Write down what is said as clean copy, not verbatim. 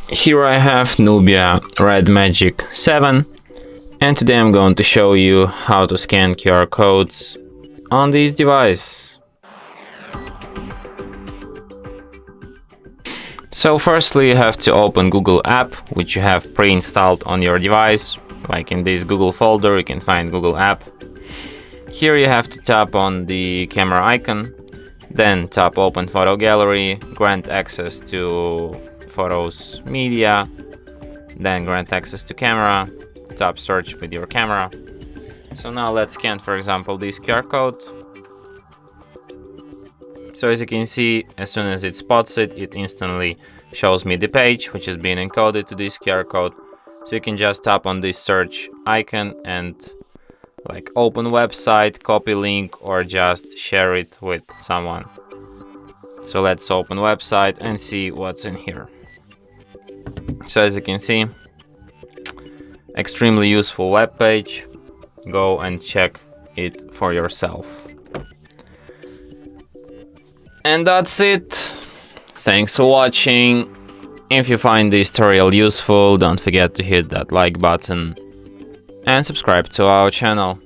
Here I have Nubia Red Magic 7, and today I'm going to show you how to scan QR codes on this device. So firstly you have to open Google app, which you have pre-installed on your device. Like in this Google folder you can find Google app. Here you have to tap on the camera icon, then tap open photo gallery, grant access to photos media, then grant access to camera, tap search with your camera. So now let's scan, for example, this QR code. So as you can see, as soon as it spots it, it instantly shows me the page which has been encoded to this QR code. So you can just tap on this search icon and like open website, copy link, or just share it with someone. So let's open website and see what's in here. So as you can see, extremely useful web page. Go and check it for yourself. And that's it. Thanks for watching. If you find this tutorial useful, don't forget to hit that like button and subscribe to our channel.